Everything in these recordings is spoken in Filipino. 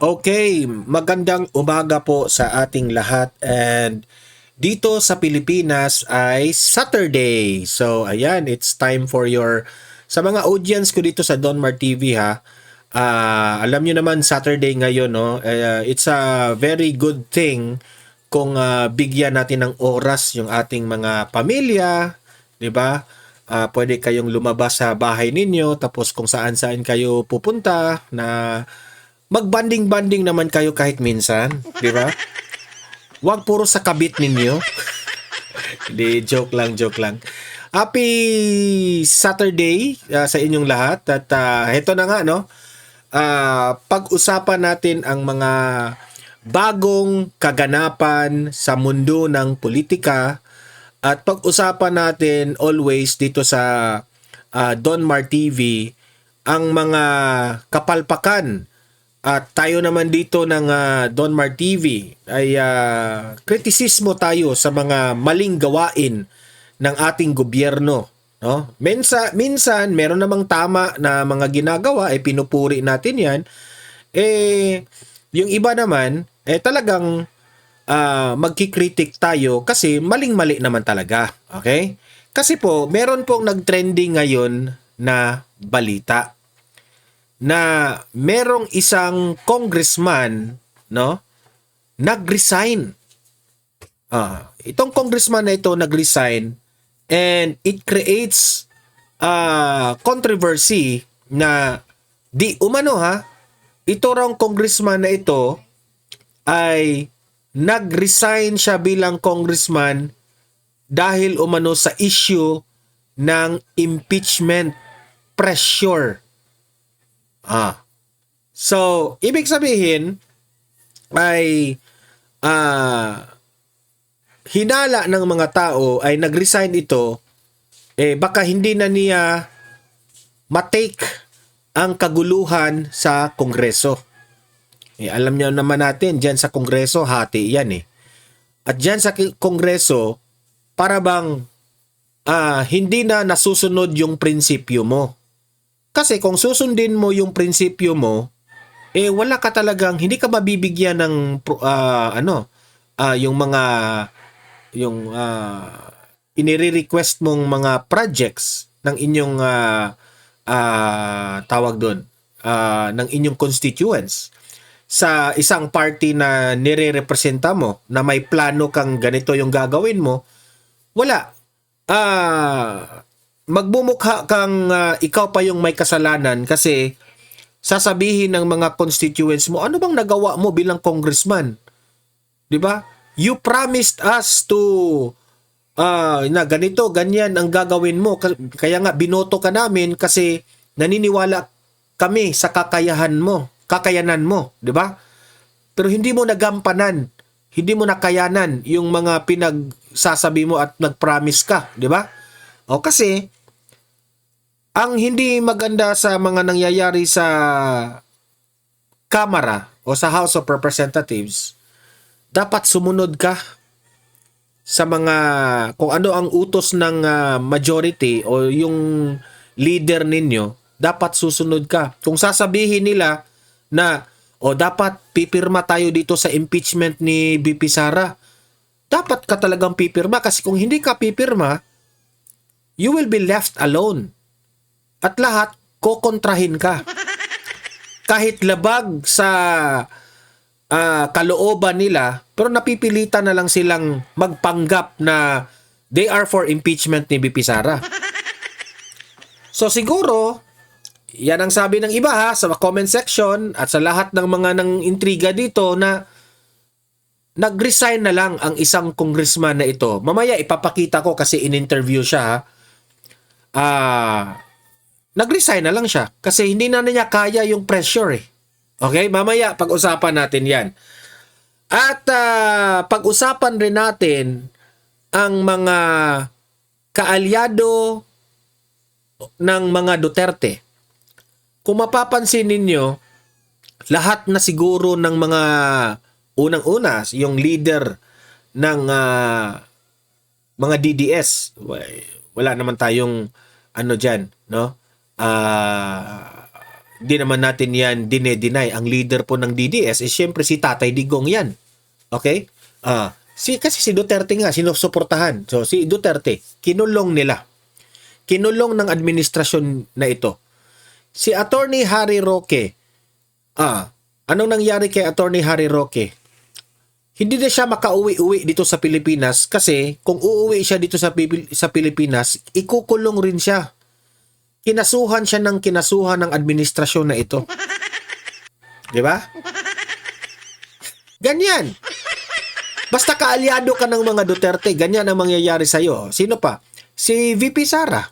Okay, magandang umaga po sa ating lahat and dito sa Pilipinas ay Saturday. So ayan, it's time for your sa mga audience ko dito sa Donmar TV ha. Alam niyo naman Saturday ngayon no. It's a very good thing kung bigyan natin ng oras yung ating mga pamilya, 'di ba? Pwede kayong lumabas sa bahay ninyo tapos kung saan-saan kayo pupunta na magbanding-banding naman kayo kahit minsan, di ba? Huwag puro sa kabit ninyo. Di, joke lang, joke lang. Happy Saturday sa inyong lahat. At heto na nga, no? Pag-usapan natin ang mga bagong kaganapan sa mundo ng politika at pag-usapan natin always dito sa Donmar TV ang mga kapalpakan. At tayo naman dito ng Donmar TV ay kritisismo tayo sa mga maling gawain ng ating gobyerno. No? Minsan, meron namang tama na mga ginagawa, pinupuri natin yan. Yung iba naman, talagang magkikritik tayo kasi maling-mali naman talaga. Okay? Kasi po, meron pong nag-trending ngayon na balita na merong isang congressman, no, nag-resign. Itong congressman na ito nag-resign and it creates controversy na di umano ito raw congressman na ito ay nag-resign siya bilang congressman dahil umano sa issue ng impeachment pressure. So, ibig sabihin ay hinala ng mga tao ay nag-resign ito baka hindi na niya matake ang kaguluhan sa Kongreso. Alam niyo naman natin, dyan sa Kongreso, hati yan At dyan sa Kongreso, para bang hindi na nasusunod yung prinsipyo mo. Kasi kung susundin mo yung prinsipyo mo, wala ka talagang, hindi ka mabibigyan ng yung mga inire-request mong mga projects ng inyong tawag doon, ng inyong constituents sa isang party na nire-representa mo, na may plano kang ganito yung gagawin mo, wala. Magbumukha kang ikaw pa yung may kasalanan kasi sasabihin ng mga constituents mo, ano bang nagawa mo bilang congressman? 'Di ba? You promised us to na ganito, ganyan ang gagawin mo. Kaya nga binoto ka namin kasi naniniwala kami sa kakayanan mo, 'di ba? Pero hindi mo nagampanan, hindi mo nakayanan yung mga pinagsasabi mo at nagpromise ka, 'di ba? O kasi ang hindi maganda sa mga nangyayari sa Kamara o sa House of Representatives, dapat sumunod ka sa mga kung ano ang utos ng majority o yung leader ninyo, dapat susunod ka. Kung sasabihin nila na dapat pipirma tayo dito sa impeachment ni VP Sara, dapat ka talagang pipirma kasi kung hindi ka pipirma, you will be left alone. At lahat, kokontrahin ka. Kahit labag sa kalooban nila, pero napipilitan na lang silang magpanggap na they are for impeachment ni VP Sara. So siguro, yan ang sabi ng iba sa comment section at sa lahat ng mga nang intriga dito na nag-resign na lang ang isang congressman na ito. Mamaya ipapakita ko kasi in-interview siya nag-resign na lang siya kasi hindi na niya kaya yung pressure Okay, mamaya pag-usapan natin yan. At pag-usapan rin natin ang mga kaalyado ng mga Duterte. Kung mapapansin ninyo, lahat na siguro ng mga unang-una, yung leader ng mga DDS, wala naman tayong dyan, no? Di naman natin yan dine-deny. Ang leader po ng DDS is syempre si Tatay Digong yan. Okay? Kasi si Duterte nga, sinusuportahan. So, si Duterte, kinulong nila. Kinulong ng administrasyon na ito. Si Attorney Harry Roque, anong nangyari kay Attorney Harry Roque? Hindi na siya makauwi-uwi dito sa Pilipinas kasi kung uuwi siya dito sa Pilipinas, ikukulong rin siya. Kinasuhan siya ng kinasuhan ng administrasyon na ito. Di ba? Ganyan. Basta kaalyado ka ng mga Duterte, ganyan ang mangyayari sa'yo. Sino pa? Si VP Sara.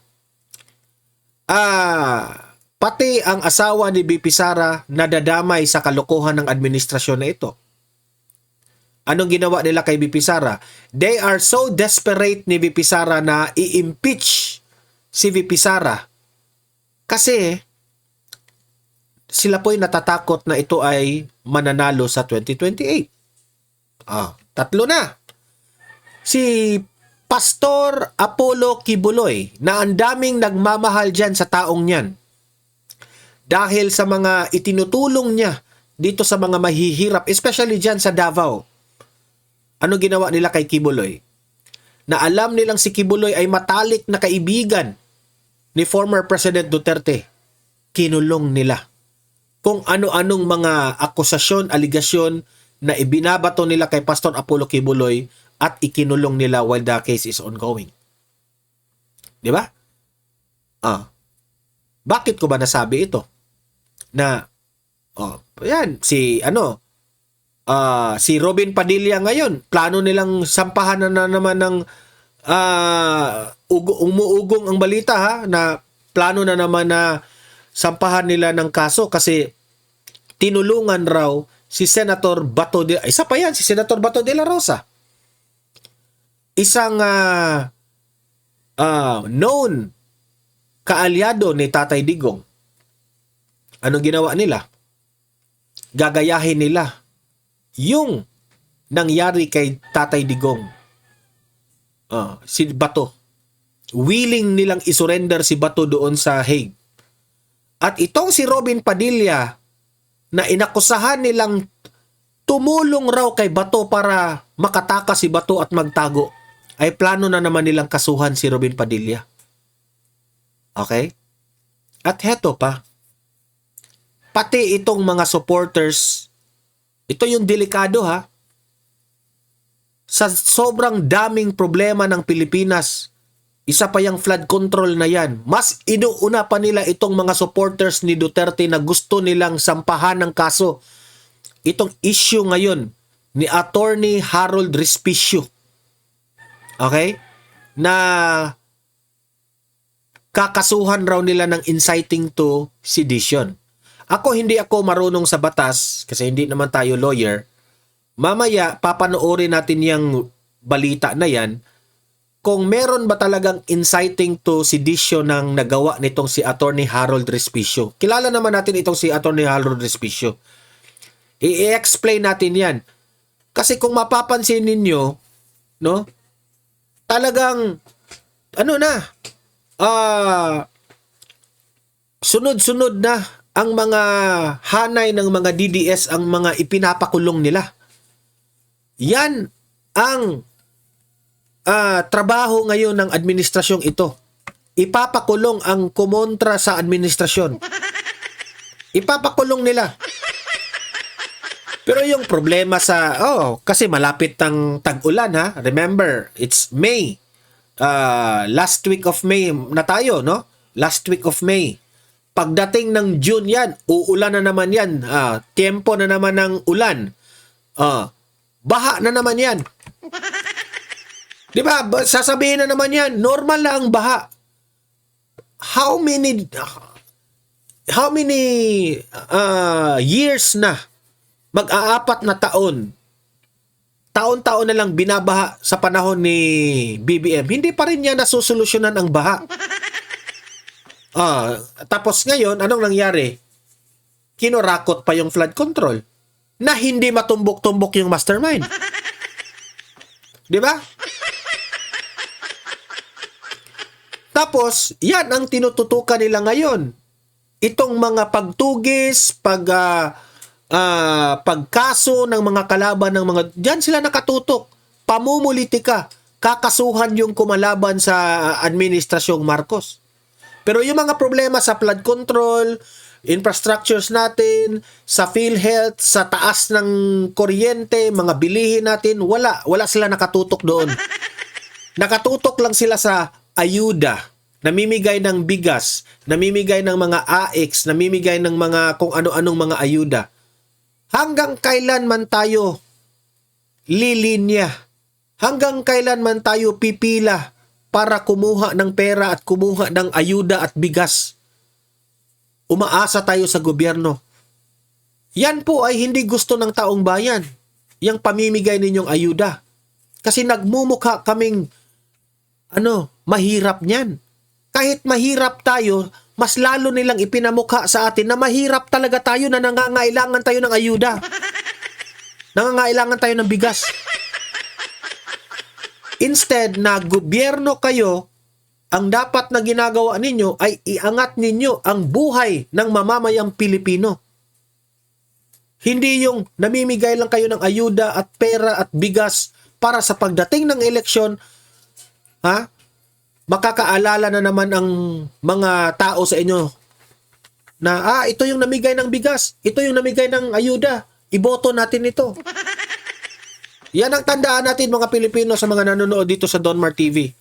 Pati ang asawa ni VP Sara nadadamay sa kalokohan ng administrasyon na ito. Anong ginawa nila kay VP Sara? They are so desperate ni VP Sara na i-impeach si VP Sara. Kasi sila po'y natatakot na ito ay mananalo sa 2028. Tatlo na. Si Pastor Apollo Kibuloy na ang daming nagmamahal dyan sa taong yan. Dahil sa mga itinutulong niya dito sa mga mahihirap, especially dyan sa Davao. Ano ginawa nila kay Kibuloy? Na alam nilang si Kibuloy ay matalik na kaibigan ni former President Duterte. Kinulong nila. Kung ano-anong mga akusasyon, aligasyon na ibinabato nila kay Pastor Apollo Kibuloy at ikinulong nila while the case is ongoing. Di ba? Bakit ko ba nasabi ito? Na, yan, si Robin Padilla ngayon, plano nilang sampahan na naman ng umuugong ang balita ha, na plano na naman na sampahan nila ng kaso kasi tinulungan raw si Senator Bato de, isa pa yan, si Senator Bato de la Rosa. Isang known kaalyado ni Tatay Digong. Anong ginawa nila? Gagayahin nila yung nangyari kay Tatay Digong. Si Bato. Willing nilang isurrender si Bato doon sa Hague. At itong si Robin Padilla na inakusahan nilang tumulong raw kay Bato para makatakas si Bato at magtago, ay plano na naman nilang kasuhan si Robin Padilla. Okay? At heto pa, pati itong mga supporters, ito yung delikado ha, sa sobrang daming problema ng Pilipinas, isa pa yung flood control na yan, mas inuuna pa nila itong mga supporters ni Duterte na gusto nilang sampahan ng kaso. Itong issue ngayon ni Attorney Harold Respicio. Okay? Na kakasuhan raw nila ng inciting to sedition. Hindi ako marunong sa batas kasi hindi naman tayo lawyer. Mamaya papanoorin natin yung balita na yan kung meron ba talagang inciting to sedition ng nagawa nitong si Attorney Harold Respicio. Kilala naman natin itong si Attorney Harold Respicio. I-explain natin yan. Kasi kung mapapansin ninyo, no, talagang sunod-sunod na ang mga hanay ng mga DDS, ang mga ipinapakulong nila. Yan ang trabaho ngayon ng administrasyong ito. Ipapakulong ang kumontra sa administrasyon. Ipapakulong nila. Pero yung problema kasi malapit ng tag-ulan ha. Remember, it's May. Last week of May na tayo, no? Last week of May. Pagdating ng June yan, uulan na naman yan. Tiempo na naman ng ulan. Baha na naman yan. Di ba? Sasabihin na naman yan, normal na ang baha. How many years na? Mag-aapat na taon. Taon-taon na lang binabaha sa panahon ni BBM. Hindi pa rin niya nasusolusyonan ang baha. Tapos ngayon, anong nangyari? Kinurakot pa yung flood control na hindi matumbok-tumbok yung mastermind. Di ba? Tapos, yan ang tinututukan nila ngayon. itong mga pagtugis, pagkaso ng mga kalaban ng mga, diyan sila nakatutok. Pamumulitika, kakasuhan yung kumalaban sa administrasyong Marcos. Pero yung mga problema sa flood control, infrastructures natin, sa PhilHealth, sa taas ng kuryente, mga bilihin natin, wala sila nakatutok doon. Nakatutok lang sila sa ayuda, namimigay ng bigas, namimigay ng mga AX, namimigay ng mga kung ano-anong mga ayuda. Hanggang kailan man tayo lilinya? Hanggang kailan man tayo pipila para kumuha ng pera at kumuha ng ayuda at bigas? Umaasa tayo sa gobyerno. Yan po ay hindi gusto ng taong bayan, yung pamimigay ninyong ayuda. Kasi nagmumukha kaming mahirap niyan. Kahit mahirap tayo, mas lalo nilang ipinamukha sa atin na mahirap talaga tayo, na nangangailangan tayo ng ayuda. Nangangailangan tayo ng bigas. Instead na gobyerno kayo, ang dapat na ginagawa ninyo ay iangat ninyo ang buhay ng mamamayang Pilipino. Hindi yung namimigay lang kayo ng ayuda at pera at bigas para sa pagdating ng eleksyon, makakaalala na naman ang mga tao sa inyo na ito yung namigay ng bigas, ito yung namigay ng ayuda, iboto natin ito. Yan ang tandaan natin mga Pilipino sa mga nanonood dito sa Donmar TV.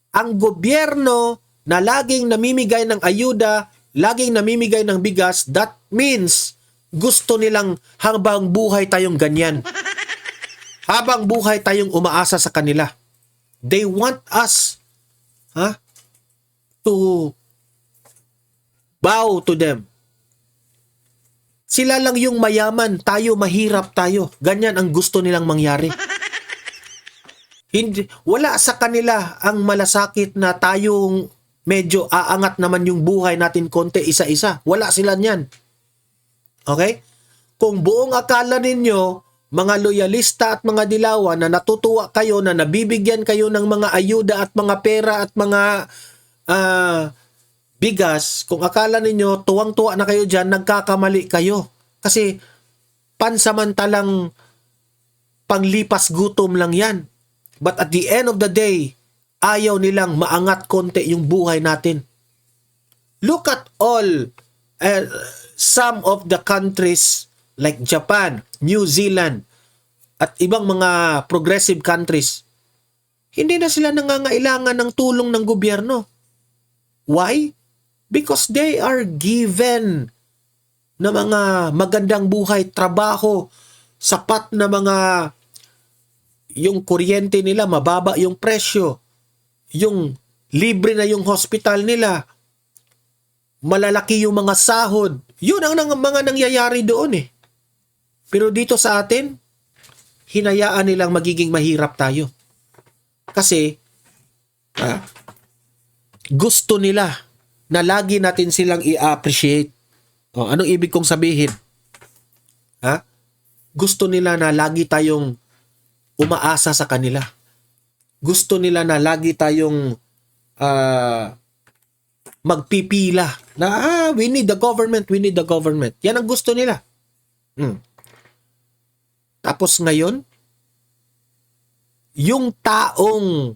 Ang gobyerno na laging namimigay ng ayuda, laging namimigay ng bigas, that means gusto nilang habang buhay tayong ganyan. Habang buhay tayong umaasa sa kanila. They want us to bow to them. Sila lang yung mayaman, tayo mahirap tayo. Ganyan ang gusto nilang mangyari. Wala sa kanila ang malasakit na tayong medyo aangat naman yung buhay natin konti isa-isa. Wala sila niyan. Okay? Kung buong akala ninyo, mga loyalista at mga dilawan, na natutuwa kayo, na nabibigyan kayo ng mga ayuda at mga pera at mga bigas, kung akala ninyo tuwang-tuwa na kayo dyan, nagkakamali kayo. Kasi pansamantalang panglipas gutom lang yan. But at the end of the day, ayaw nilang maangat konti yung buhay natin. Look at all some of the countries like Japan, New Zealand, at ibang mga progressive countries. Hindi na sila nangangailangan ng tulong ng gobyerno. Why? Because they are given na mga magandang buhay, trabaho, sapat na mga, yung kuryente nila, mababa yung presyo, yung libre na yung hospital nila, malalaki yung mga sahod. Yun ang mga nangyayari doon eh. Pero dito sa atin, hinayaan nilang magiging mahirap tayo. Kasi, gusto nila na lagi natin silang i-appreciate. Anong ibig kong sabihin? Gusto nila na lagi tayong umaasa sa kanila. Gusto nila na lagi tayong magpipila na we need the government, we need the government. Yan ang gusto nila. Tapos ngayon, yung taong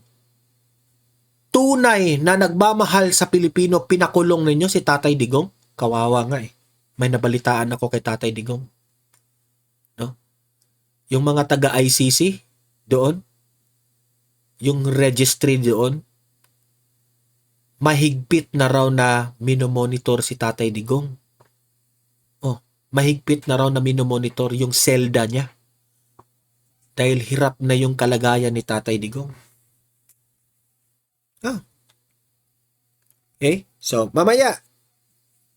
tunay na nagmamahal sa Pilipino, pinakulong ninyo, si Tatay Digong. Kawawa nga eh. May nabalitaan ako kay Tatay Digong. No? Yung mga taga-ICC doon, yung registry doon, mahigpit na raw na minomonitor si Tatay Digong. Mahigpit na raw na minomonitor yung selda niya. Dahil hirap na yung kalagayan ni Tatay Digong. Okay? So, mamaya,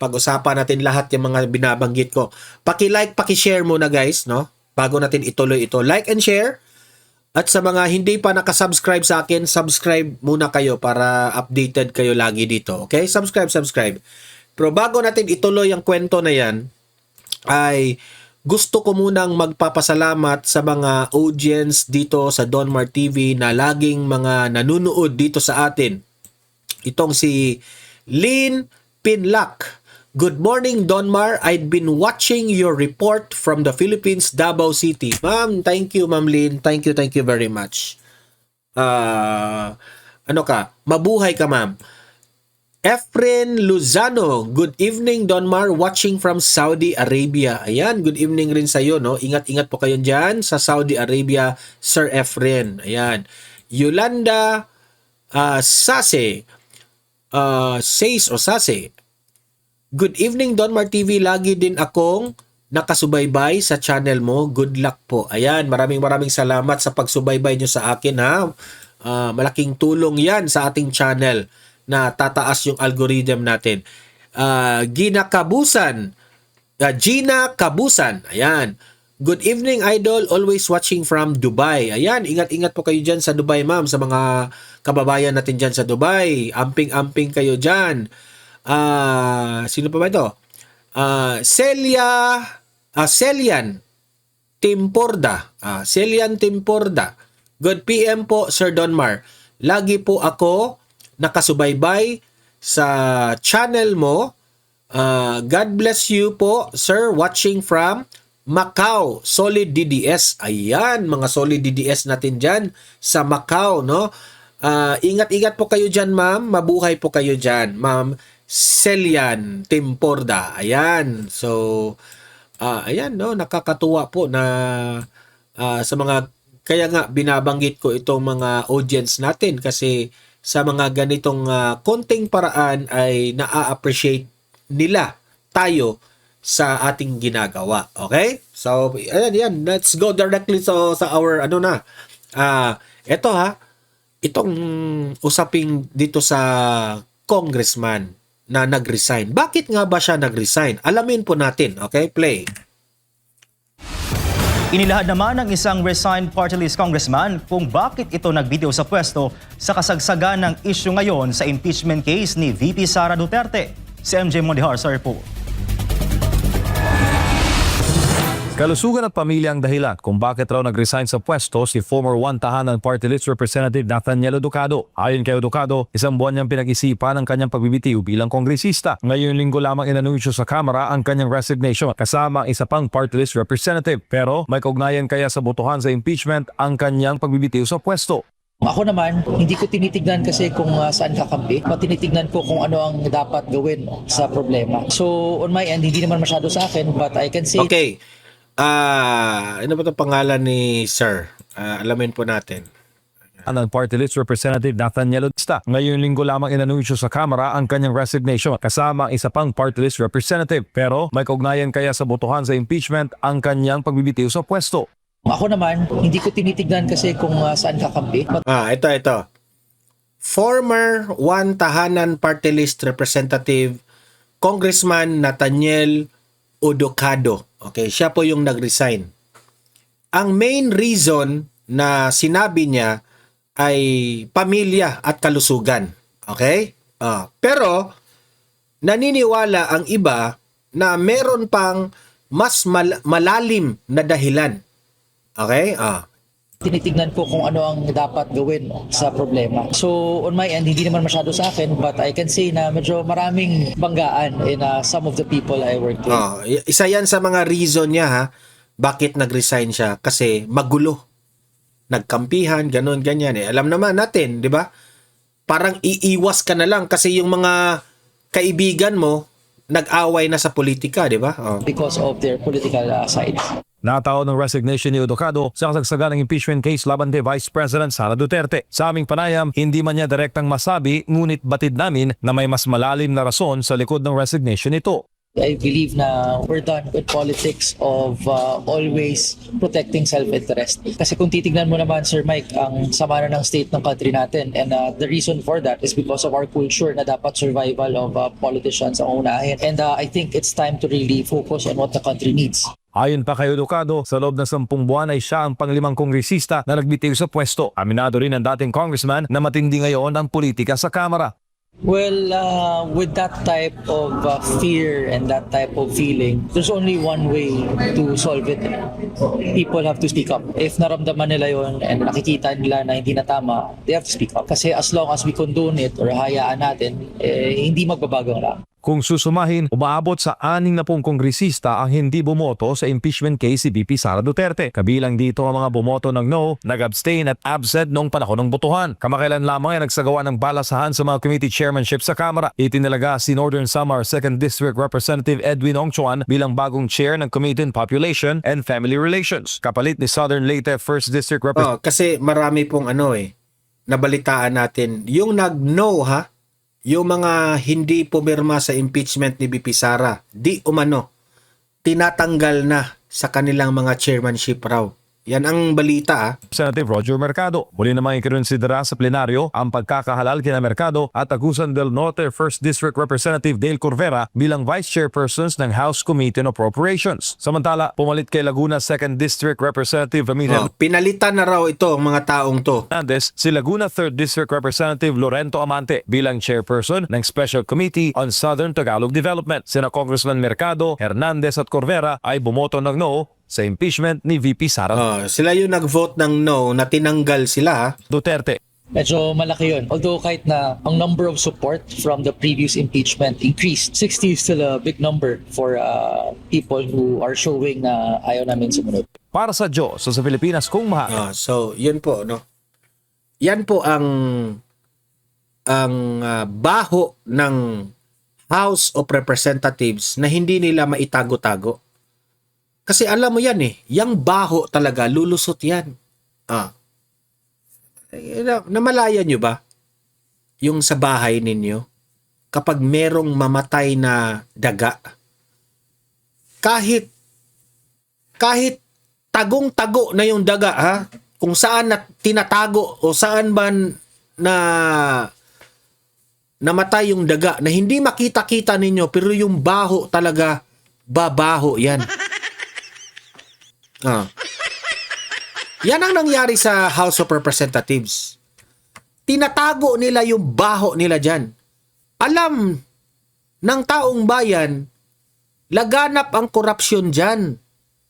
pag-usapan natin lahat yung mga binabanggit ko. Paki-like, paki-share muna guys, no? Bago natin ituloy ito. Like and share. At sa mga hindi pa nakasubscribe sa akin, subscribe muna kayo para updated kayo lagi dito. Okay? Subscribe. Pero bago natin ituloy ang kwento na yan, ay gusto ko munang magpapasalamat sa mga audience dito sa Donmar TV na laging mga nanunood dito sa atin. Itong si Lynn Pinlac, Good morning, Donmar. I've been watching your report from the Philippines, Davao City. Ma'am, thank you, Ma'am Lynn. Thank you very much. Ano ka? Mabuhay ka, ma'am. Efren Luzano, good evening, Donmar, watching from Saudi Arabia. Ayan, good evening rin sa iyo, no? Ingat-ingat po kayo dyan sa Saudi Arabia, Sir Efren. Ayan. Yolanda Sase, Says o Sase. Good evening, Donmar TV. Lagi din akong nakasubaybay sa channel mo. Good luck po. Ayan, maraming salamat sa pagsubaybay nyo sa akin, ha. Malaking tulong yan sa ating channel na tataas yung algorithm natin. Gina Kabusan. Ayan. Good evening, Idol. Always watching from Dubai. Ayan, ingat-ingat po kayo dyan sa Dubai, ma'am. Sa mga kababayan natin dyan sa Dubai. Amping-amping kayo dyan. Sino pa ba ito? Celian Timporda. Celian Timporda. Good PM po, Sir Donmar. Lagi po ako nakasubaybay sa channel mo. God bless you po, Sir, watching from Macau. Solid DDS. Ayan, mga solid DDS natin dyan sa Macau, no? Ingat-ingat po kayo dyan, ma'am. Mabuhay po kayo dyan, ma'am. Celian Timporda. Ayan. So, ayan, no, nakakatuwa po na sa mga, kaya nga binabanggit ko itong mga audience natin kasi sa mga ganitong konting paraan ay na-appreciate nila tayo sa ating ginagawa. Okay? So, ayan. Let's go directly sa our, eto ha, itong usaping dito sa congressman na nag-resign. Bakit nga ba siya nag-resign? Alamin po natin. Okay? Play. Inilahad naman ng isang resigned party list congressman kung bakit ito nagbitiw sa pwesto sa kasagsagan ng issue ngayon sa impeachment case ni VP Sara Duterte. Si MJ Mondihar sa report. Kalusugan at pamilya ang dahilan kung bakit raw nag-resign sa pwesto si former one tahanan party list representative Nathaniel Ducado. Ayon kay Ducado, isang buwan niyang pinag-isipan ang kanyang pagbibitiw bilang kongresista. Ngayong linggo lamang inanunsyo sa Kamara ang kanyang resignation kasama ang isa pang party list representative. Pero may kaugnayan kaya sa botohan sa impeachment ang kanyang pagbibitiw sa pwesto. Ako naman, hindi ko tinitignan kasi kung saan kakampi. Tinitignan ko kung ano ang dapat gawin sa problema. So on my end, hindi naman masyado sa akin, but I can say... Okay. Ano ba itong pangalan ni Sir? Alamin po natin. Ang party list representative Nathaniel Odista. Ngayong linggo lamang inanunsyo sa Kamara ang kanyang resignation kasama ang isa pang party list representative. Pero may kaugnayan kaya sa botohan sa impeachment ang kanyang pagbibitiw sa pwesto. Ako naman, hindi ko tinitignan kasi kung saan kakampi. Ito. Former one tahanan party list representative Congressman Nathaniel Ducado. Okay, siya po yung nag-resign. Ang main reason na sinabi niya ay pamilya at kalusugan. Okay? Pero naniniwala ang iba na meron pang mas malalim na dahilan. Okay? Tinitignan ko kung ano ang dapat gawin sa problema. So on my end, hindi naman masyado sa akin, but I can say na medyo maraming banggaan in some of the people I work with. Isa yan sa mga reason niya, ha, bakit nag-resign siya. Kasi magulo. Nagkampihan, ganun, ganyan. Alam naman natin, di ba? Parang iiwas ka na lang kasi yung mga kaibigan mo nag-away na sa politika, di ba? Because of their political sides. Natao ng resignation ni Ducado sa kasagsagan ng impeachment case laban kay Vice President Sara Duterte. Sa aming panayam, hindi man niya direktang masabi, ngunit batid namin na may mas malalim na rason sa likod ng resignation nito. I believe na we're done with politics of always protecting self-interest. Kasi kung titignan mo naman, Sir Mike, ang sama na ng state ng country natin, and the reason for that is because of our culture na dapat survival of politicians ang unahin. And I think it's time to really focus on what the country needs. Ayon pa kay Ducado, sa loob ng 10 buwan ay siya ang panglimang kongresista na nagbitiw sa pwesto. Aminado rin ang dating congressman na matindi ngayon ang politika sa Kamara. Well, with that type of fear and that type of feeling, there's only one way to solve it. People have to speak up. If naramdaman nila yon and nakikita nila na hindi na tama, they have to speak up. Kasi as long as we condone it or hayaan natin, hindi magbabago lang. Kung susumahin, umaabot sa 60 kongresista ang hindi bumoto sa impeachment case si VP Sara Duterte. Kabilang dito ang mga bumoto ng no, nag-abstain at absent noong panahon ng botohan. Kamakailan lamang ay nagsagawa ng balasahan sa mga committee chairmanship sa Kamara. Itinalaga si Northern Samar 2nd District Representative Edwin Ongchuan bilang bagong chair ng Committee on Population and Family Relations. Kapalit ni Southern Leyte 1st District Representative. Kasi marami pong nabalitaan natin. Yung nag-no yung mga hindi pumirma sa impeachment ni VP Sara, di umano, tinatanggal na sa kanilang mga chairmanship raw. Yan ang balita Representative Roger Mercado. Muli namang ikinonsidera sa plenaryo ang pagkakahalal kina Mercado at Agusan del Norte 1st District Representative Dale Corvera bilang Vice Chairpersons ng House Committee on Appropriations. Samantala, pumalit kay Laguna 2nd District Representative Amitan Pinalitan na raw ito ang mga taong to. Hernandez si Laguna 3rd District Representative Lorento Amante bilang Chairperson ng Special Committee on Southern Tagalog Development. Sina Congressman Mercado, Hernandez at Corvera ay bumoto ng no sa impeachment ni VP Sara Sila yung nag-vote ng no na tinanggal sila Duterte. Medyo malaki yun. Although kahit na ang number of support from the previous impeachment increased, 60 is still a big number for people who are showing na ayaw namin sumunod. Para sa Diyos o sa Pilipinas kung mahal. So, yun po, no? Yan po ang baho ng House of Representatives na hindi nila maitago-tago. Kasi alam mo yan yung baho talaga, lulusot yan. Namalayan nyo ba? Yung sa bahay ninyo, kapag merong mamatay na daga, kahit tagong-tago na yung daga, kung saan na tinatago o saan man na namatay yung daga na hindi makita-kita ninyo pero yung baho talaga, babaho yan. Yan ang nangyari sa House of Representatives. Tinatago nila yung baho nila dyan. Alam ng taong bayan, laganap ang korupsyon dyan.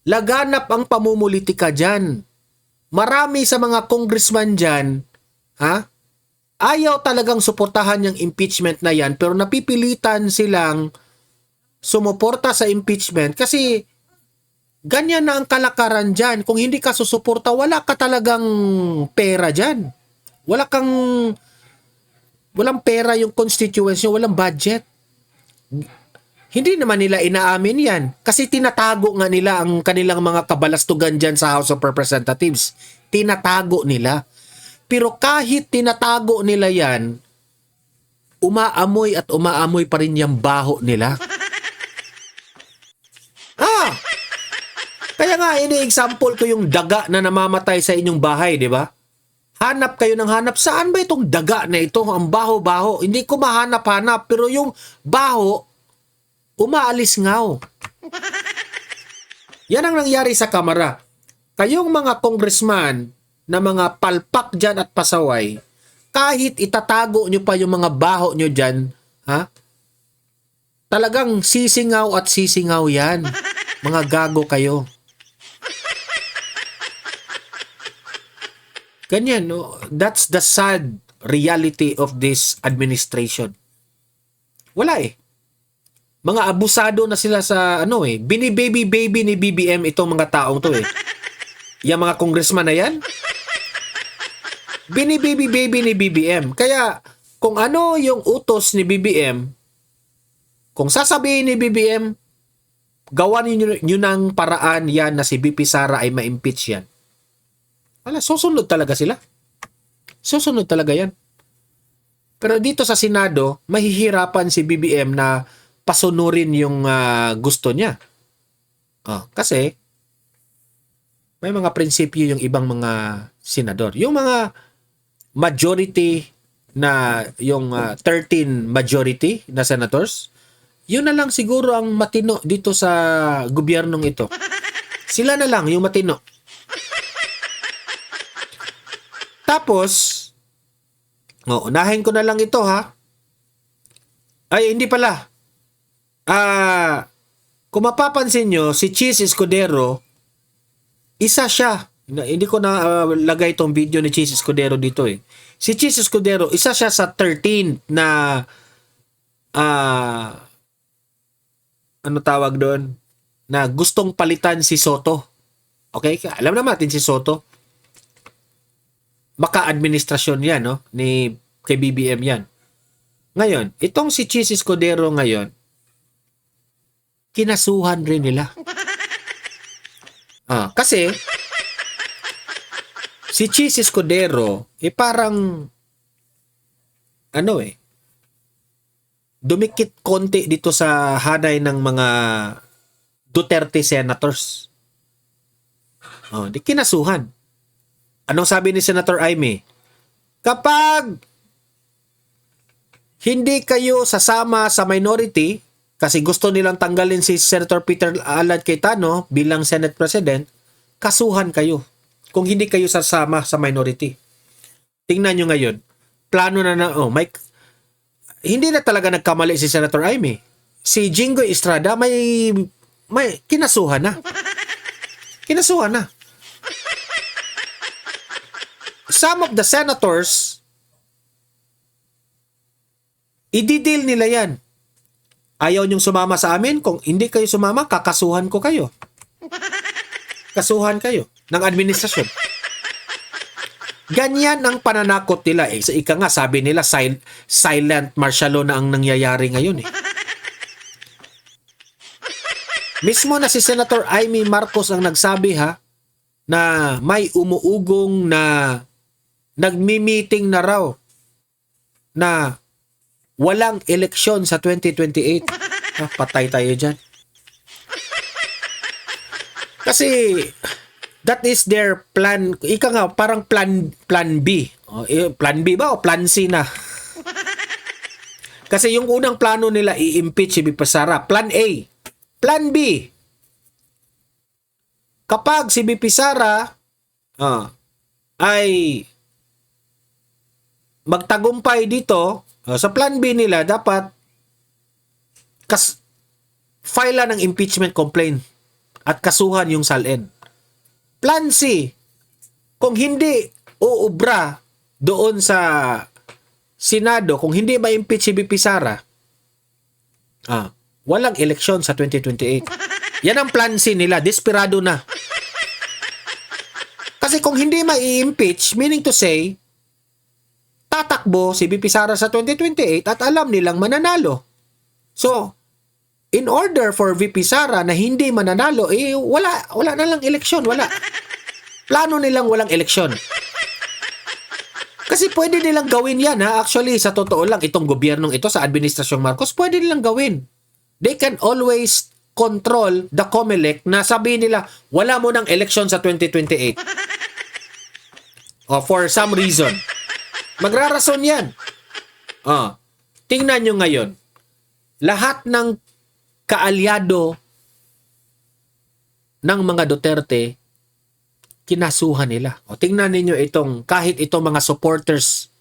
Laganap ang pamumulitika dyan. Marami sa mga congressman dyan, ayaw talagang suportahan yung impeachment na yan, pero napipilitan silang sumuporta sa impeachment kasi ganyan na ang kalakaran dyan. Kung hindi ka susuporta, wala ka talagang pera dyan. Walang pera yung constituency, walang budget. Hindi naman nila inaamin yan. Kasi tinatago nga nila ang kanilang mga kabalastugan dyan sa House of Representatives. Tinatago nila. Pero kahit tinatago nila yan, umaamoy at umaamoy pa rin yung baho nila. Kaya nga, ini-example ko yung daga na namamatay sa inyong bahay, di ba? Hanap kayo ng hanap. Saan ba itong daga na ito? Ang baho-baho. Hindi ko mahanap-hanap. Pero yung baho, umaalis ngaw. Yan ang nangyari sa Kamara. Kayong mga congressman na mga palpak dyan at pasaway, kahit itatago nyo pa yung mga baho nyo dyan, talagang sisingaw at sisingaw yan. Mga gago kayo. Ganyan, no? That's the sad reality of this administration. Wala Mga abusado na sila sa bini-baby-baby ni BBM itong mga taong to Yung mga congressman na yan, bini-baby-baby ni BBM. Kaya, kung ano yung utos ni BBM, kung sasabihin ni BBM, gawan nyo ng paraan yan na si VP Sara ay ma-impeach yan. Wala, susunod talaga sila. Susunod talaga yan. Pero dito sa Senado, mahihirapan si BBM na pasunurin yung gusto niya. Kasi, may mga prinsipyo yung ibang mga senador. Yung mga majority na, yung 13 majority na senators, yun na lang siguro ang matino dito sa gobyernong ito. Sila na lang yung matino. Tapos, unahin ko na lang ito Ay, hindi pala. Kung mapapansin nyo, si Cheese Escudero, isa siya. Hindi ko na lagay itong video ni Cheese Escudero dito Si Cheese Escudero, isa siya sa 13 na ano tawag doon, na gustong palitan si Soto. Okay? Alam naman natin si Soto. Maka-administrasyon yan, no? Kay BBM yan. Ngayon, itong si Chis Escudero ngayon, kinasuhan rin nila. Kasi, si Chis Escudero, parang, dumikit konti dito sa hanay ng mga Duterte senators. Di kinasuhan. Anong sabi ni Senator Aimee? Kapag hindi kayo sasama sa minority, kasi gusto nilang tanggalin si Senator Peter Alan Cayetano bilang Senate President, kasuhan kayo kung hindi kayo sasama sa minority. Tingnan nyo ngayon, plano hindi na talaga nagkamali si Senator Aimee. Si Jinggoy Estrada may kinasuhan na. Kinasuhan na. Some of the senators, i-deal nila yan. Ayaw niyong sumama sa amin? Kung hindi kayo sumama, kakasuhan ko kayo. Kasuhan kayo ng administrasyon. Ganyan ang pananakot nila. Sa ika nga, sabi nila, silent martial law na ang nangyayari ngayon. Mismo na si Senator Aimee Marcos ang nagsabi na may umuugong na nagmi-meeting na raw na walang eleksyon sa 2028. Patay tayo dyan. Kasi that is their plan. Ika nga, parang plan B. Plan B ba o plan C na? Kasi yung unang plano nila, i-impeach si VP Sara. Plan A. Plan B. Kapag si VP Sara ay magtagumpay dito, sa plan B nila, dapat file ng impeachment complaint at kasuhan yung SALN. Plan C, kung hindi uubra doon sa Senado, kung hindi ma-impeach si VP Sara, walang eleksyon sa 2028. Yan ang plan C nila, desperado na. Kasi kung hindi ma-impeach, meaning to say, tatakbo si VP Sara sa 2028 at alam nilang mananalo. So, in order for VP Sara na hindi mananalo, wala na lang eleksyon, wala. Plano nilang walang eleksyon. Kasi pwede nilang gawin yan, Actually, sa totoo lang, itong gobyernong ito, sa Administrasyong Marcos, pwede nilang gawin. They can always control the COMELEC na sabihin nila, wala mo ng eleksyon sa 2028. For some reason. Magrarason yan. Tingnan nyo ngayon. Lahat ng kaalyado ng mga Duterte, kinasuhan nila. Tingnan ninyo kahit itong mga supporters,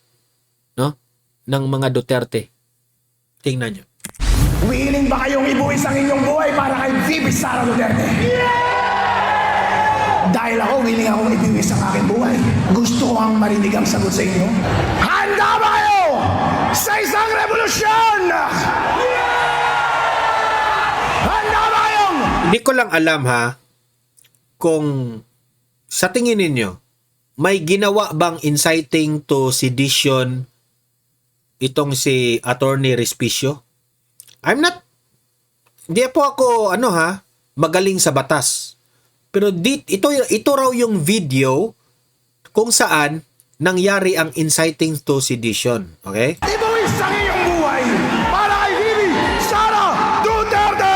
no, ng mga Duterte. Tingnan nyo. Willing ba kayong ibuwis ang inyong buhay para kay VP Sara Duterte? Dahil ako, willing akong ibiwis ang aking buhay. Gusto ko ang marinig ang sagot sa inyo. Handa ba kayo sa isang revolusyon? Handa ba kayong? Hindi ko lang alam kung sa tingin ninyo, may ginawa bang inciting to sedition itong si Attorney Respicio? Hindi po ako, magaling sa batas. Pero ito raw yung video kung saan nangyari ang inciting to sedition. Okay? Ibuwis ang inyong buhay para kay VP Sara Duterte!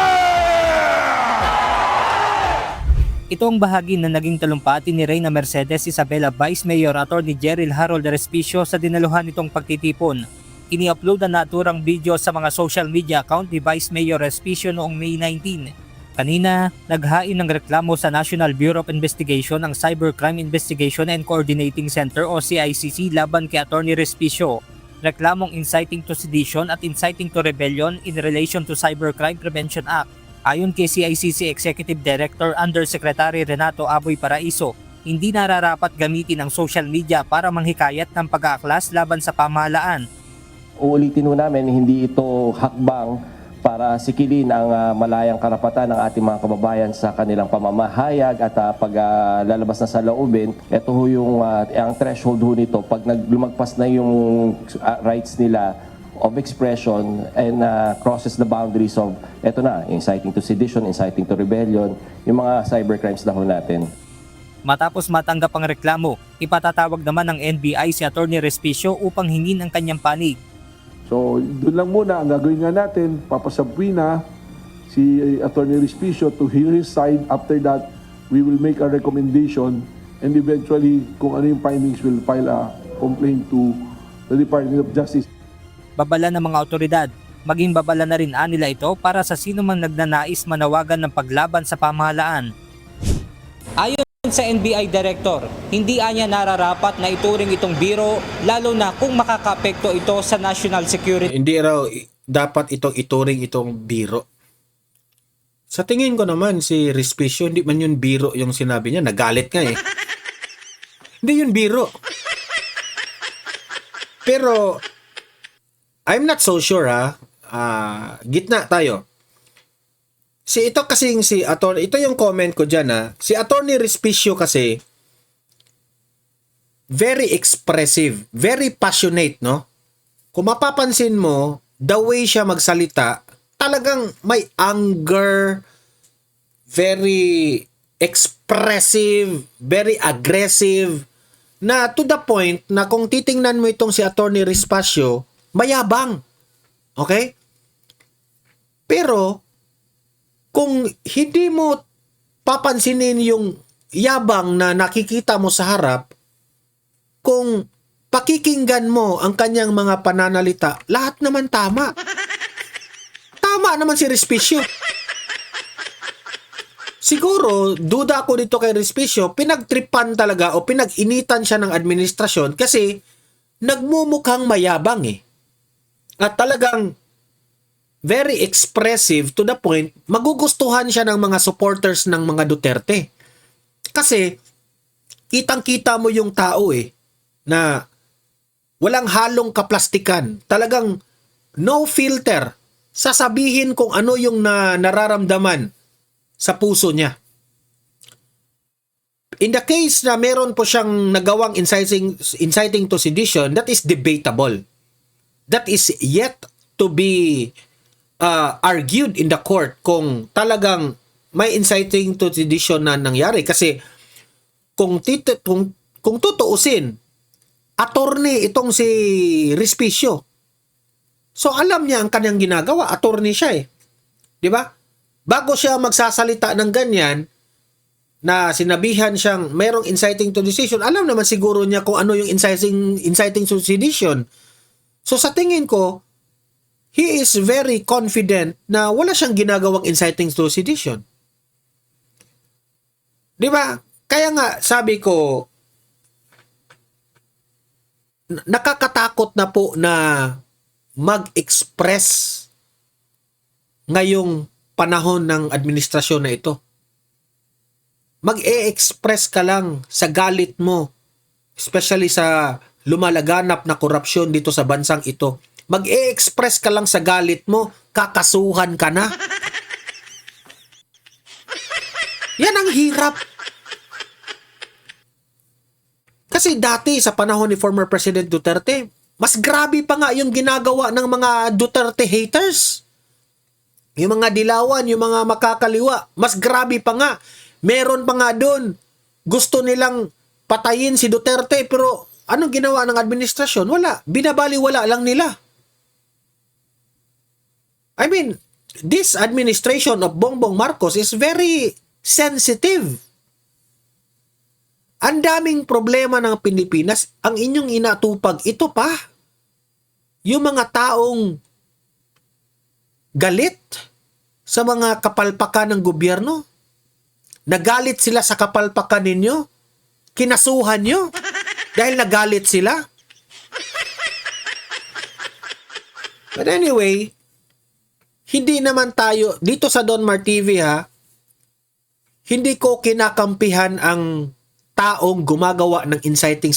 Ito ang bahagi na naging talumpati ni Reyna Mercedes Isabela Vice Mayor Attorney Jerrel Harold Respicio sa dinaluhan nitong pagtitipon. Ini-upload ang naturang video sa mga social media account ni Vice Mayor Respicio noong May 19. Kanina, naghain ng reklamo sa National Bureau of Investigation ang Cybercrime Investigation and Coordinating Center o CICC laban kay Attorney Respicio. Reklamong inciting to sedition at inciting to rebellion in relation to Cybercrime Prevention Act. Ayon kay CICC Executive Director Undersecretary Renato Aboy Paraiso, hindi nararapat gamitin ang social media para manghikayat ng pag-aaklas laban sa pamahalaan. Uulitin ho namin, hindi ito hakbang para para sikilin ang malayang karapatan ng ating mga kababayan sa kanilang pamamahayag at paglalabas na sa loobin. Ito ho yung ang threshold ho nito pag lumagpas na yung rights nila of expression and crosses the boundaries of inciting to sedition, inciting to rebellion, yung mga cybercrimes na ho natin. Matapos matanggap ang reklamo, ipatatawag naman ng NBI si Atty. Respicio upang hingin ang kanyang panig. So, doon lang muna ang gagawin nga natin, papasabwi na si Atty. Respicio to hear his side. After that, we will make a recommendation and eventually, kung ano yung findings, we'll file a complaint to the Department of Justice. Babala ng mga otoridad, maging babala na rin nila ito para sa sino mang nagnanais manawagan ng paglaban sa pamahalaan. Ayon sa NBI Director, hindi anya nararapat na ituring itong biro lalo na kung makakaapekto ito sa national security. Hindi raw dapat itong ituring itong biro. Sa tingin ko naman si Respicio, hindi man yun biro yung sinabi niya. Nagalit nga eh. Hindi yun biro. Pero I'm not so sure ha. Gitna tayo. Ito kasing si Atty. Ito yung comment ko dyan ha. Si Atty. Respicio kasi very expressive, very passionate, no? Kung mapapansin mo, the way siya magsalita, talagang may anger, very expressive, very aggressive, na to the point na kung titingnan mo itong si Atty. Respicio, mayabang. Okay? Pero, kung hindi mo papansinin yung yabang na nakikita mo sa harap, kung pakikinggan mo ang kanyang mga pananalita, lahat naman tama. Tama naman si Respicio. Siguro, duda ako dito kay Respicio, pinagtripan talaga o pinag-initan siya ng administrasyon kasi nagmumukhang mayabang eh. At talagang very expressive to the point, magugustuhan siya ng mga supporters ng mga Duterte. Kasi, kitang-kita mo yung tao eh, na walang halong kaplastikan. Talagang no filter. Sasabihin kung ano yung nararamdaman sa puso niya. In the case na meron po siyang nagawang inciting to sedition, that is debatable. That is yet to be argued in the court kung talagang may inciting to sedition na nangyari. Kasi kung tutuusin, attorney itong si Respicio. So alam niya ang kanyang ginagawa, attorney siya eh. 'Di ba? Bago siya magsasalita ng ganyan na sinabihan siyang mayroong inciting to sedition, alam naman siguro niya kung ano yung inciting to sedition. So sa tingin ko, he is very confident na wala siyang ginagawang inciting to sedition. Di ba? Kaya nga, sabi ko, nakakatakot na po na mag-express ngayong panahon ng administrasyon na ito. Mag-e-express ka lang sa galit mo, especially sa lumalaganap na korupsyon dito sa bansang ito. Mag-e-express ka lang sa galit mo, kakasuhan ka na. Yan ang hirap. Kasi dati sa panahon ni former President Duterte, mas grabe pa nga yung ginagawa ng mga Duterte haters. Yung mga dilawan, yung mga makakaliwa, mas grabe pa nga. Meron pa nga doon. Gusto nilang patayin si Duterte, pero anong ginawa ng administrasyon? Wala. Binabaliwala lang nila. I mean, this administration of Bongbong Marcos is very sensitive. Ang daming problema ng Pilipinas, ang inyong inatupag, ito pa. Yung mga taong galit sa mga kapalpakan ng gobyerno, nagalit sila sa kapalpakan ninyo, kinasuhan nyo, dahil nagalit sila. But anyway, hindi naman tayo, dito sa Donmar TV ha, hindi ko kinakampihan ang taong gumagawa ng inciting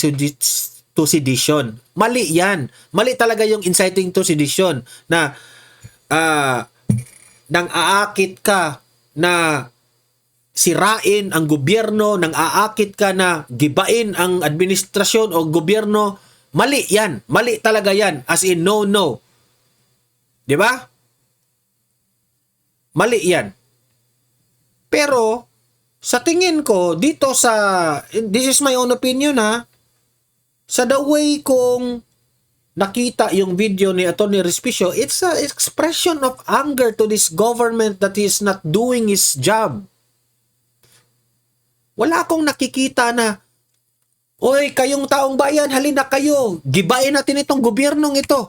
to sedition. Mali yan. Mali talaga yung inciting to sedition na nang aakit ka na sirain ang gobyerno, nang aakit ka na gibain ang administrasyon o gobyerno, mali yan. Mali talaga yan. As in, no. Di ba? Mali yan. Pero, sa tingin ko, dito sa, this is my own opinion ha, sa the way kung nakita yung video ni Atty. Respicio, it's an expression of anger to this government that is not doing his job. Wala akong nakikita na, oy, kayong taong bayan, halina kayo, gibain natin itong gobyernong ito.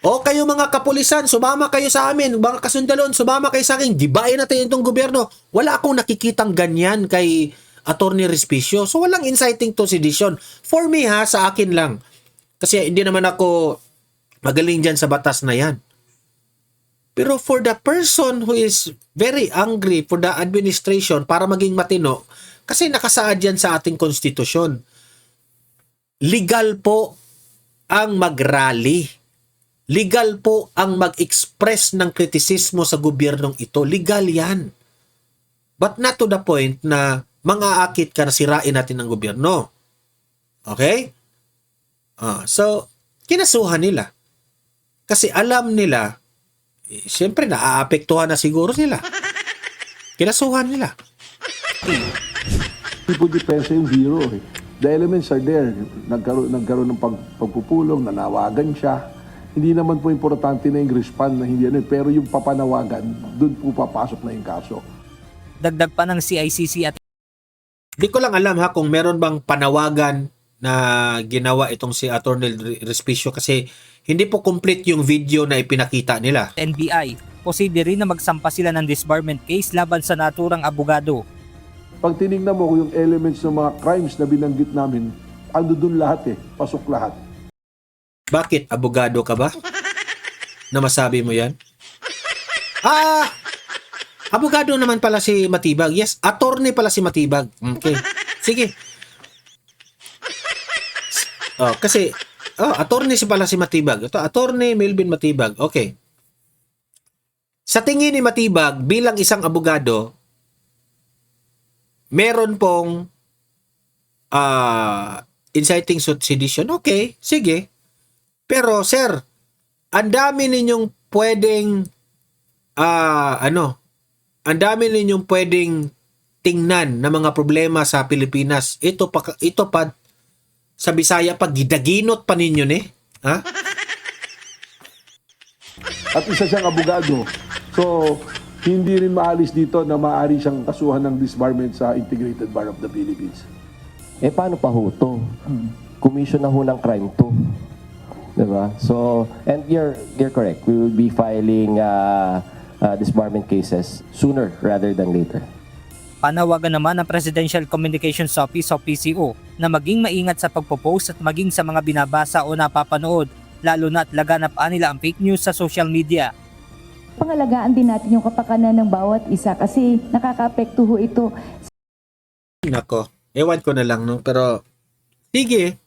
O kayo mga kapulisan, sumama kayo sa amin, mga kasundalon, sumama kayo sa akin, gibain natin itong gobyerno. Wala akong nakikitang ganyan kay Atty. Respicio. So walang inciting to sedition. For me ha, sa akin lang. Kasi hindi naman ako magaling dyan sa batas na yan. Pero for the person who is very angry for the administration para maging matino, kasi nakasaad yan sa ating konstitusyon. Legal po ang mag-rally. Legal po ang mag-express ng kritisismo sa gobyernong ito. Legal yan. But not to the point na mang-aakit ka na sirain natin ang gobyerno. Okay? So, kinasuhan nila. Kasi alam nila, siyempre naaapektuhan na siguro sila. Kinasuhan nila. People depensa yung hero. The elements are there. Nagkaroon ng pagpupulong, nanawagan siya. Hindi naman po importante na yung respond na hindi ano. Pero yung papanawagan, doon po papasok na yung kaso. Dagdag pa ng CICC at Di ko lang alam ha kung meron bang panawagan na ginawa itong si Atty. Respicio kasi hindi po complete yung video na ipinakita nila. NBI. Posible rin na magsampa sila ng disbarment case laban sa naturang abogado. Pag tinignan mo yung elements ng mga crimes na binanggit namin, ando doon lahat pasok lahat. Bakit? Abogado ka ba? Na masabi mo yan? Abogado naman pala si Matibag. Yes, attorney pala si Matibag. Okay. Sige. Attorney pala si Matibag. Ito, attorney Melvin Matibag. Okay. Sa tingin ni Matibag, bilang isang abogado, meron pong inciting sedition. Okay, sige. Pero, sir, ang dami ninyong pwedeng ang dami ninyong pwedeng tingnan na mga problema sa Pilipinas. Ito pa sa Bisaya pa gidaginot pa ninyo ni. Ha? At isa siyang abogado. So, hindi rin maalis dito na maaari siyang kasuhan ng disbarment sa Integrated Bar of the Philippines. Paano pa ho to? Commission na ho ng crime to. Diba? So, and you're correct. We will be filing disbarment cases sooner rather than later. Panawagan naman ng Presidential Communications Office o PCO na maging maingat sa pagpo-post at maging sa mga binabasa o napapanood, lalo na't laganap nila ang fake news sa social media. Pangalagaan din natin yung kapakanan ng bawat isa kasi nakaka-apekto ho ito. Nako, ewan ko na lang no, pero sige.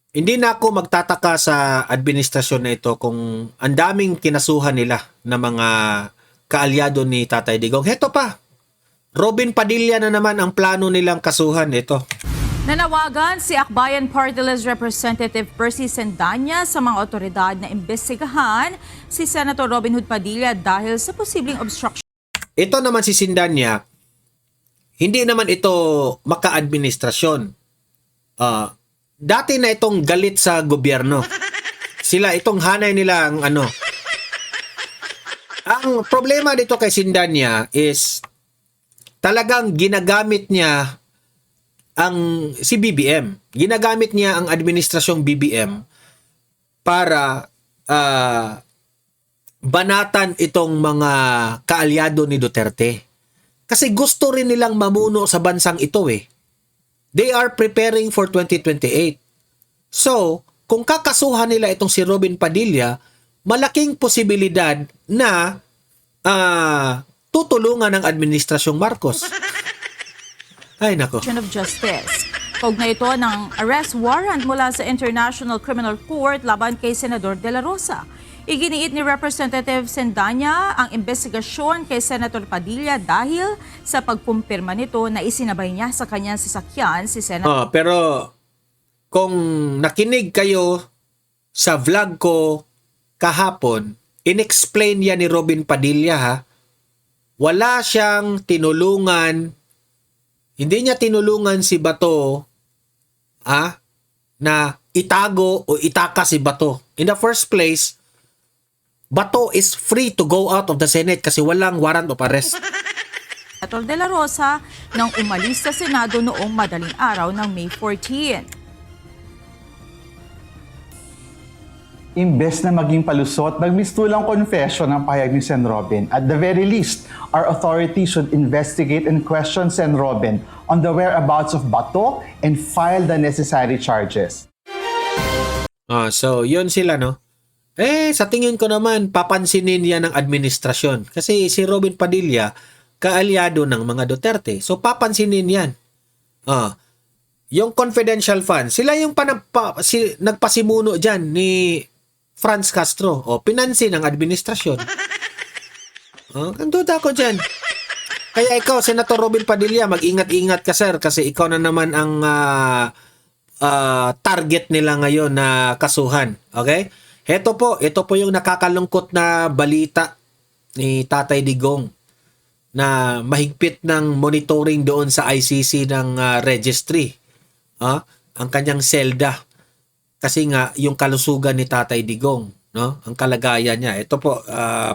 Hindi na ako magtataka sa administrasyon na ito kung ang daming kinasuhan nila na mga kaalyado ni Tatay Digong. Heto pa, Robin Padilla na naman ang plano nilang kasuhan. Ito. Nanawagan si Akbayan Party List Representative Percy Sendanya sa mga otoridad na imbestigahan si Senator Robin Hood Padilla dahil sa posibleng obstruction. Ito naman si Sendanya, hindi naman ito maka-administrasyon. Dati na itong galit sa gobyerno. Sila, itong hanay nila ang ano. Ang problema dito kay Sendanya is talagang ginagamit niya si BBM. Ginagamit niya ang administrasyong BBM para banatan itong mga kaalyado ni Duterte. Kasi gusto rin nilang mamuno sa bansang ito They are preparing for 2028. So, kung kakasuhan nila itong si Robin Padilla, malaking posibilidad na tutulungan ng Administrasyong Marcos. Ay, nako. Of Justice. Kaugnay ito ng arrest warrant mula sa International Criminal Court laban kay Senador De La Rosa. Iginiit ni Representative Sendanya ang investigasyon kay Senator Padilla dahil sa pagkumpirma nito na isinabay niya sa kanyang sasakyan si Senator. Pero kung nakinig kayo sa vlog ko kahapon, inexplain yan ni Robin Padilla ha. Wala siyang tinulungan, hindi niya tinulungan si Bato na itago o itaka si Bato. In the first place, Bato is free to go out of the Senate kasi walang warrant of arrest. Senator De La Rosa nang umalis sa Senado noong madaling araw ng May 14. Imbes na maging palusot, nagmistulang confession ng pahayag ni Sen. Robin. At the very least, our authorities should investigate and question Sen. Robin on the whereabouts of Bato and file the necessary charges. So, yun sila, no? Sa tingin ko naman, papansinin yan ng administrasyon. Kasi si Robin Padilla, kaalyado ng mga Duterte. So, papansinin yan. Yung confidential fund, sila yung nagpasimuno dyan ni Franz Castro. Pinansin ng administrasyon. Ang duda ko dyan. Kaya ikaw, Senator Robin Padilla, mag-ingat-ingat ka, sir. Kasi ikaw na naman ang target nila ngayon na kasuhan. Okay? Ito po yung nakakalungkot na balita ni Tatay Digong na mahigpit ng monitoring doon sa ICC ng registry. Ang kanyang selda. Kasi nga, yung kalusugan ni Tatay Digong, no? Ang kalagayan niya. Ito po,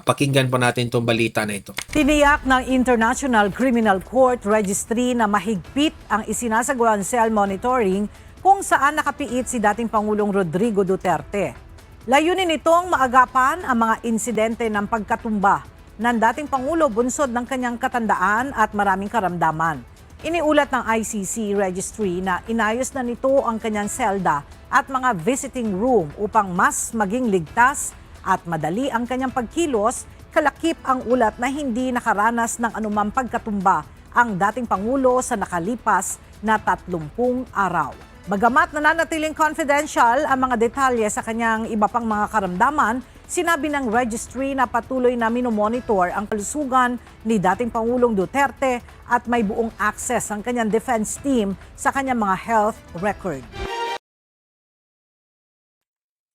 pakinggan po natin itong balita na ito. Tiniyak ng International Criminal Court Registry na mahigpit ang isinasagawang cell monitoring kung saan nakapiit si dating Pangulong Rodrigo Duterte. Layunin nitong maagapan ang mga insidente ng pagkatumba ng dating Pangulo bunsod ng kanyang katandaan at maraming karamdaman. Iniulat ng ICC Registry na inayos na nito ang kanyang selda at mga visiting room upang mas maging ligtas at madali ang kanyang pagkilos, kalakip ang ulat na hindi nakaranas ng anumang pagkatumba ang dating Pangulo sa nakalipas na 30 araw. Bagamat nananatiling confidential ang mga detalye sa kanyang iba pang mga karamdaman, sinabi ng registry na patuloy na minomonitor ang kalusugan ni dating Pangulong Duterte at may buong access ang kanyang defense team sa kanyang mga health record.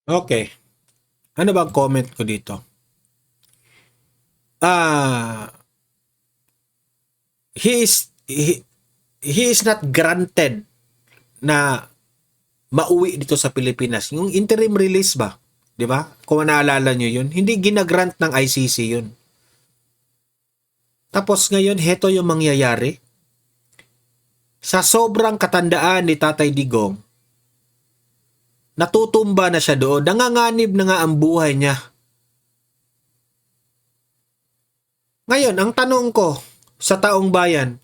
Okay. Ano bang comment ko dito? He is not granted na mauwi dito sa Pilipinas. Yung interim release ba? 'Di ba? Kung naalala nyo yun, hindi ginagrant ng ICC yun. Tapos ngayon, heto yung mangyayari. Sa sobrang katandaan ni Tatay Digong, natutumba na siya doon, nanganganib na nga ang buhay niya. Ngayon, ang tanong ko sa taong bayan,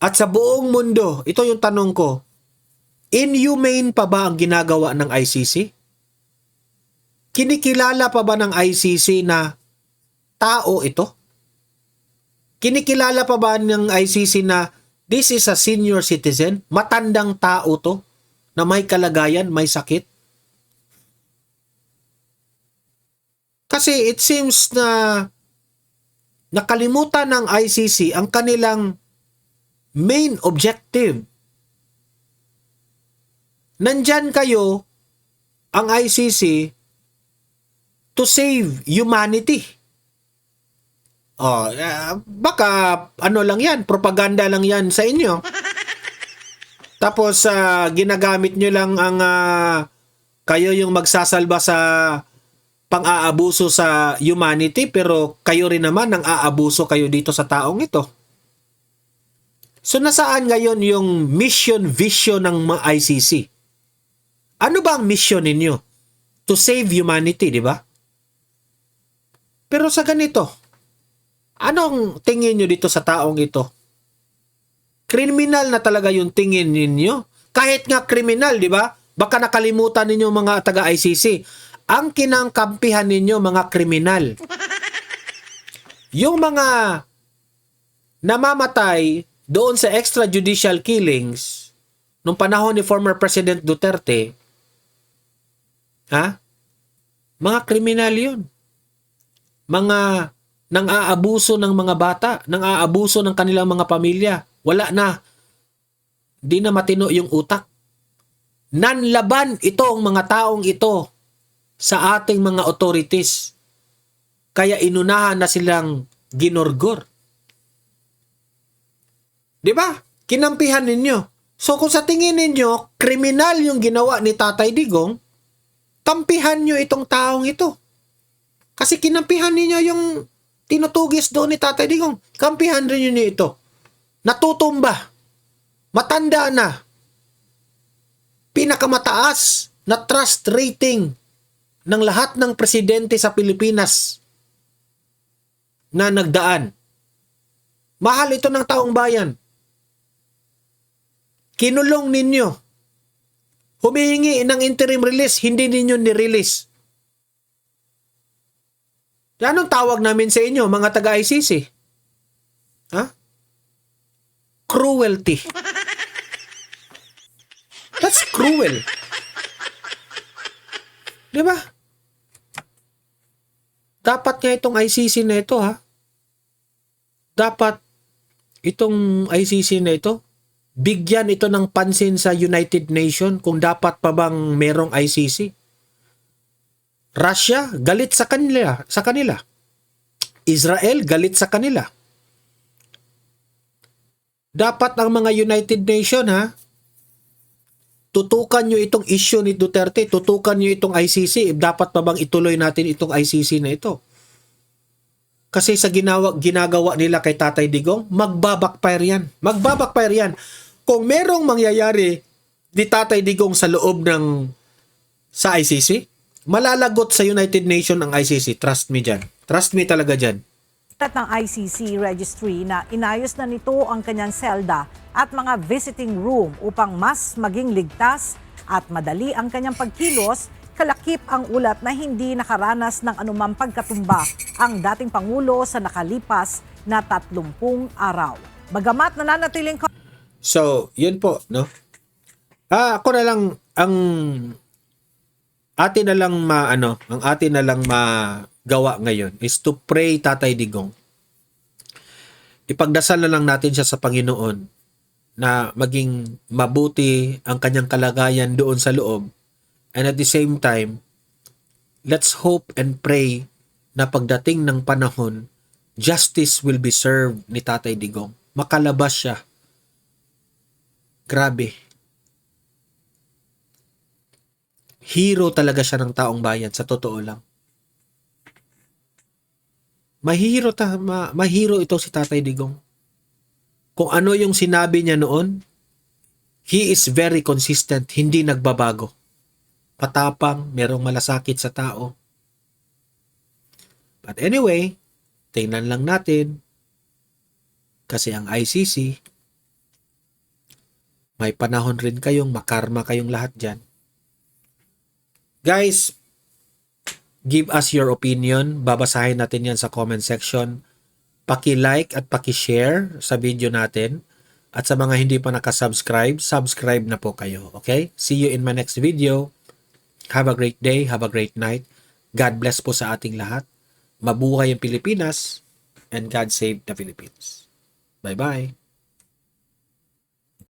at sa buong mundo, ito yung tanong ko, inhumane pa ba ang ginagawa ng ICC? Kinikilala pa ba ng ICC na tao ito? Kinikilala pa ba ng ICC na this is a senior citizen? Matandang tao to na may kalagayan, may sakit? Kasi it seems na nakalimutan ng ICC ang kanilang main objective. Nandyan kayo, ang ICC, to save humanity. Baka ano lang yan, propaganda lang yan sa inyo. Tapos ginagamit nyo lang ang kayo yung magsasalba sa pang-aabuso sa humanity, pero kayo rin naman ang aabuso kayo dito sa taong ito. So nasaan ngayon yung mission, vision ng mga ICC? Ano ba ang mission ninyo? To save humanity, di ba? Pero sa ganito, anong tingin nyo dito sa taong ito? Kriminal na talaga yung tingin ninyo. Kahit nga kriminal, di ba? Baka nakalimutan ninyo mga taga-ICC. Ang kinangkampihan ninyo mga kriminal. Yung mga namamatay doon sa extrajudicial killings nung panahon ni former President Duterte, Mga kriminal yun. Mga nang-aabuso ng mga bata, nang-aabuso ng kanilang mga pamilya. Wala na. Di na matino yung utak. Nanlaban itong mga taong ito sa ating mga authorities. Kaya inunahan na silang ginorgor. Di ba? Kinampihan ninyo. So kung sa tingin ninyo, kriminal yung ginawa ni Tatay Digong, kampihan nyo itong taong ito. Kasi kinampihan ninyo yung tinutugis doon ni Tatay Digong. Kampihan rin nyo ito. Natutumba. Matanda na. Pinakamataas na trust rating ng lahat ng presidente sa Pilipinas na nagdaan. Mahal ito ng taong bayan. Kinulong ninyo. Humihingi ng interim release, hindi ninyo ni-release. Anong tawag namin sa inyo, mga taga-ICC? Ha? Cruelty. That's cruel. Di ba? Dapat nga itong ICC na ito, ha? Dapat itong ICC na ito, bigyan ito ng pansin sa United Nations kung dapat pa bang merong ICC. Russia, galit sa kanila. Israel, galit sa kanila. Dapat ang mga United Nations, ha, tutukan nyo itong issue ni Duterte, tutukan nyo itong ICC. Dapat pa bang ituloy natin itong ICC na ito? Kasi sa ginagawa nila kay Tatay Digong, magbabakfire yan. Magbabakfire yan. Kung merong mangyayari ni Tatay Digong sa loob sa ICC, malalagot sa United Nations ang ICC. Trust me dyan. Trust me talaga dyan. Ng ICC registry na inayos na nito ang kanyang selda at mga visiting room upang mas maging ligtas at madali ang kanyang pagkilos. Kalakip ang ulat na hindi nakaranas ng anumang pagkatumba ang dating Pangulo sa nakalipas na 30 araw. Bagamat nananatiling... So, yun po, no? Ako na lang, ang atin na lang magawa ngayon is to pray Tatay Digong. Ipagdasal na lang natin siya sa Panginoon na maging mabuti ang kanyang kalagayan doon sa loob. And at the same time, let's hope and pray na pagdating ng panahon, justice will be served ni Tatay Digong. Makalabas siya. Grabe. Hero talaga siya ng taong bayan, sa totoo lang. Mahiro ito si Tatay Digong. Kung ano yung sinabi niya noon, he is very consistent, hindi nagbabago. Patapang, merong malasakit sa tao. But anyway, tingnan lang natin kasi ang ICC, may panahon rin kayong makarma kayong lahat dyan. Guys, give us your opinion. Babasahin natin yan sa comment section. Paki-like at paki-share sa video natin. At sa mga hindi pa nakasubscribe, subscribe na po kayo. Okay? See you in my next video. Have a great day. Have a great night. God bless po sa ating lahat. Mabuhay ang Pilipinas. And God save the Philippines. Bye-bye.